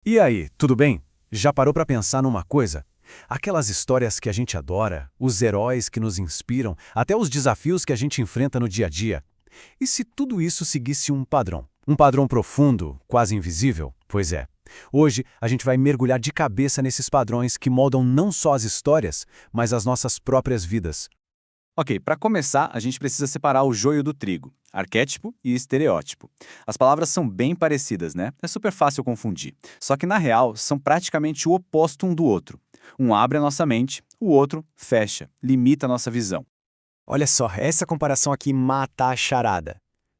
E aí, tudo bem? Já parou para pensar numa coisa? Aquelas histórias que a gente adora, os heróis que nos inspiram, até os desafios que a gente enfrenta no dia a dia. E se tudo isso seguisse um padrão? Um padrão profundo, quase invisível? Pois é. Hoje a gente vai mergulhar de cabeça nesses padrões que moldam não só as histórias, mas as nossas próprias vidas. Ok, para começar, a gente precisa separar o joio do trigo, arquétipo e estereótipo. As palavras são bem parecidas, né? É super fácil confundir. Só que, na real, são praticamente o oposto um do outro. Um abre a nossa mente, o outro fecha, limita a nossa visão. Olha só, essa comparação aqui mata a charada.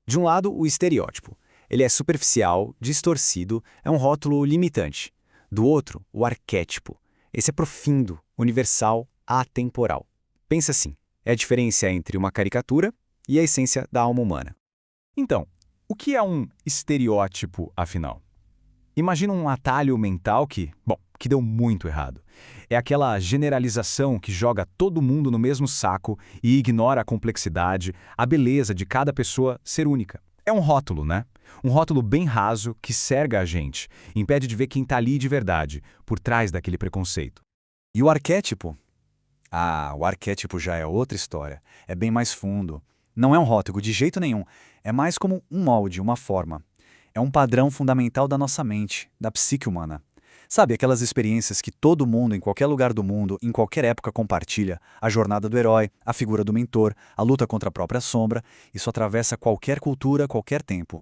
De um lado, o estereótipo. Ele é superficial, distorcido, é um rótulo limitante. Do outro, o arquétipo. Esse é profundo, universal, atemporal. Pensa assim, é a diferença entre uma caricatura e a essência da alma humana. Então, o que é um estereótipo, afinal? Imagina um atalho mental que deu muito errado. É aquela generalização que joga todo mundo no mesmo saco e ignora a complexidade, a beleza de cada pessoa ser única. É um rótulo, né? Um rótulo bem raso que cega a gente, impede de ver quem está ali de verdade, por trás daquele preconceito. E o arquétipo? O arquétipo já é outra história. É bem mais fundo. Não é um rótulo de jeito nenhum. É mais como um molde, uma forma. É um padrão fundamental da nossa mente, da psique humana. Sabe, aquelas experiências que todo mundo, em qualquer lugar do mundo, em qualquer época compartilha, a jornada do herói, a figura do mentor, a luta contra a própria sombra, isso atravessa qualquer cultura, qualquer tempo.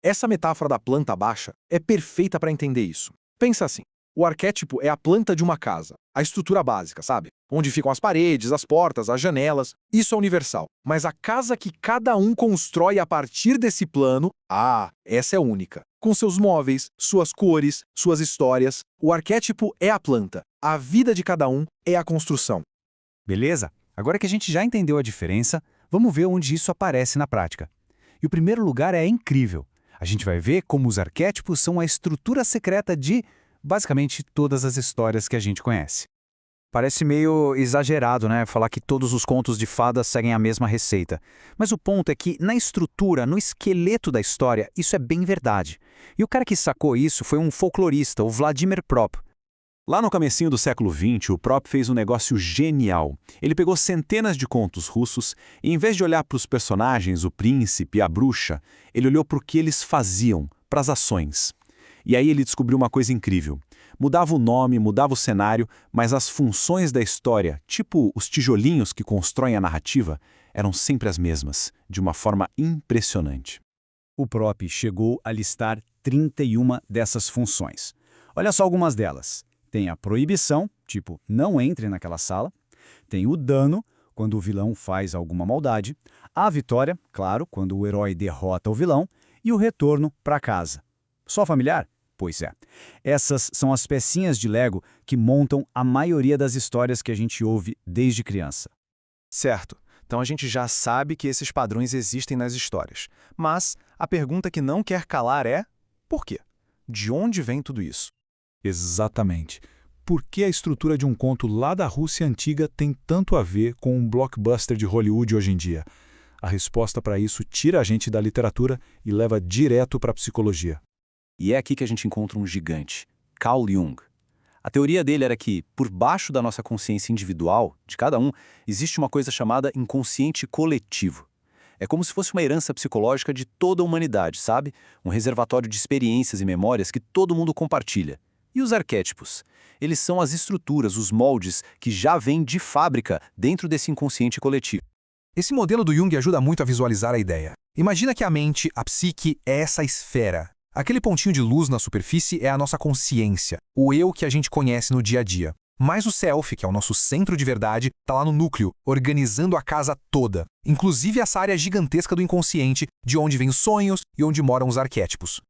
Essa metáfora da planta baixa é perfeita para entender isso. Pensa assim, o arquétipo é a planta de uma casa, a estrutura básica, sabe? Onde ficam as paredes, as portas, as janelas, isso é universal. Mas a casa que cada um constrói a partir desse plano, essa é única. Com seus móveis, suas cores, suas histórias, o arquétipo é a planta. A vida de cada um é a construção. Beleza? Agora que a gente já entendeu a diferença, vamos ver onde isso aparece na prática. E o primeiro lugar é incrível. A gente vai ver como os arquétipos são a estrutura secreta de, basicamente, todas as histórias que a gente conhece. Parece meio exagerado, né? Falar que todos os contos de fadas seguem a mesma receita. Mas o ponto é que, na estrutura, no esqueleto da história, isso é bem verdade. E o cara que sacou isso foi um folclorista, o Vladimir Prop. Lá no comecinho do século XX, o Prop fez um negócio genial. Ele pegou centenas de contos russos e, em vez de olhar para os personagens, o príncipe e a bruxa, ele olhou para o que eles faziam, para as ações. E aí ele descobriu uma coisa incrível. Mudava o nome, mudava o cenário, mas as funções da história, tipo os tijolinhos que constroem a narrativa, eram sempre as mesmas, de uma forma impressionante. O Prop chegou a listar 31 dessas funções. Olha só algumas delas. Tem a proibição, tipo, não entre naquela sala. Tem o dano, quando o vilão faz alguma maldade. A vitória, claro, quando o herói derrota o vilão. E o retorno para casa. Só familiar? Pois é. Essas são as pecinhas de Lego que montam a maioria das histórias que a gente ouve desde criança. Certo. Então a gente já sabe que esses padrões existem nas histórias. Mas a pergunta que não quer calar é: por quê? De onde vem tudo isso? Exatamente. Por que a estrutura de um conto lá da Rússia antiga tem tanto a ver com um blockbuster de Hollywood hoje em dia? A resposta para isso tira a gente da literatura e leva direto para a psicologia. E é aqui que a gente encontra um gigante, Carl Jung. A teoria dele era que, por baixo da nossa consciência individual, de cada um, existe uma coisa chamada inconsciente coletivo. É como se fosse uma herança psicológica de toda a humanidade, sabe? Um reservatório de experiências e memórias que todo mundo compartilha. E os arquétipos? Eles são as estruturas, os moldes, que já vêm de fábrica dentro desse inconsciente coletivo. Esse modelo do Jung ajuda muito a visualizar a ideia. Imagina que a mente, a psique, é essa esfera. Aquele pontinho de luz na superfície é a nossa consciência, o eu que a gente conhece no dia a dia. Mas o self, que é o nosso centro de verdade, está lá no núcleo, organizando a casa toda. Inclusive essa área gigantesca do inconsciente, de onde vêm os sonhos e onde moram os arquétipos.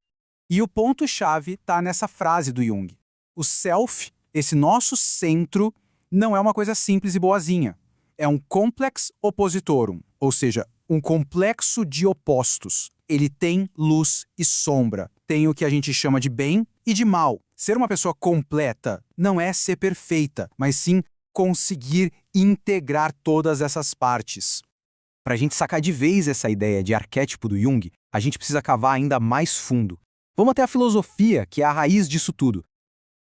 E o ponto-chave está nessa frase do Jung. O self, esse nosso centro, não é uma coisa simples e boazinha. É um complex oppositorum, ou seja, um complexo de opostos. Ele tem luz e sombra, tem o que a gente chama de bem e de mal. Ser uma pessoa completa não é ser perfeita, mas sim conseguir integrar todas essas partes. Para a gente sacar de vez essa ideia de arquétipo do Jung, a gente precisa cavar ainda mais fundo. Vamos até a filosofia, que é a raiz disso tudo.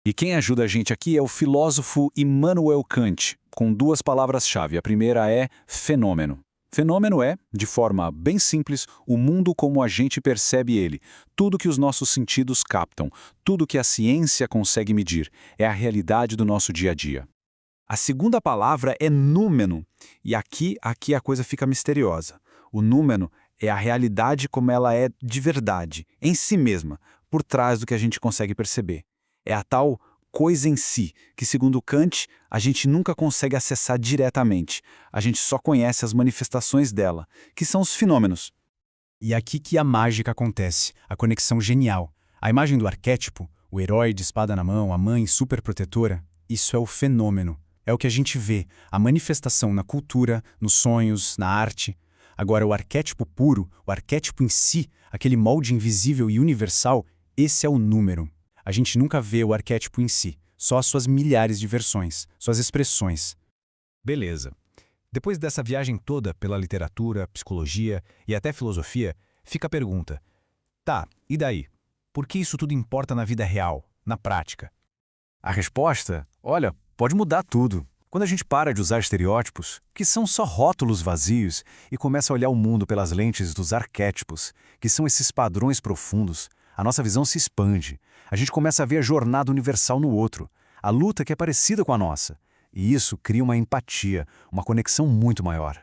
E quem ajuda a gente aqui é o filósofo Immanuel Kant, com duas palavras-chave. A primeira é fenômeno. Fenômeno é, de forma bem simples, o mundo como a gente percebe ele. Tudo que os nossos sentidos captam, tudo que a ciência consegue medir, é a realidade do nosso dia a dia. A segunda palavra é númeno, e aqui a coisa fica misteriosa. O númeno é a realidade como ela é de verdade, em si mesma, por trás do que a gente consegue perceber. É a tal coisa em si, que segundo Kant, a gente nunca consegue acessar diretamente. A gente só conhece as manifestações dela, que são os fenômenos. E aqui que a mágica acontece, a conexão genial. A imagem do arquétipo, o herói de espada na mão, a mãe superprotetora, isso é o fenômeno. É o que a gente vê, a manifestação na cultura, nos sonhos, na arte. Agora, o arquétipo puro, o arquétipo em si, aquele molde invisível e universal, esse é o número. A gente nunca vê o arquétipo em si, só as suas milhares de versões, suas expressões. Beleza. Depois dessa viagem toda pela literatura, psicologia e até filosofia, fica a pergunta: tá, e daí? Por que isso tudo importa na vida real, na prática? A resposta, olha, pode mudar tudo. Quando a gente para de usar estereótipos, que são só rótulos vazios, e começa a olhar o mundo pelas lentes dos arquétipos, que são esses padrões profundos, a nossa visão se expande. A gente começa a ver a jornada universal no outro, a luta que é parecida com a nossa. E isso cria uma empatia, uma conexão muito maior.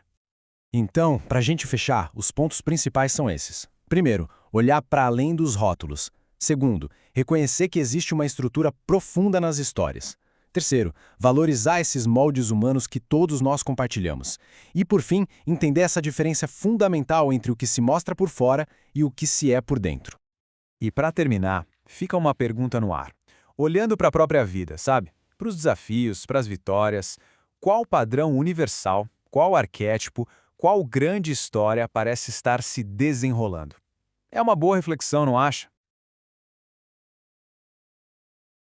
Então, para a gente fechar, os pontos principais são esses. Primeiro, olhar para além dos rótulos. Segundo, reconhecer que existe uma estrutura profunda nas histórias. Terceiro, valorizar esses moldes humanos que todos nós compartilhamos. E, por fim, entender essa diferença fundamental entre o que se mostra por fora e o que se é por dentro. E para terminar, fica uma pergunta no ar. Olhando para a própria vida, sabe? Para os desafios, para as vitórias, qual padrão universal, qual arquétipo, qual grande história parece estar se desenrolando? É uma boa reflexão, não acha?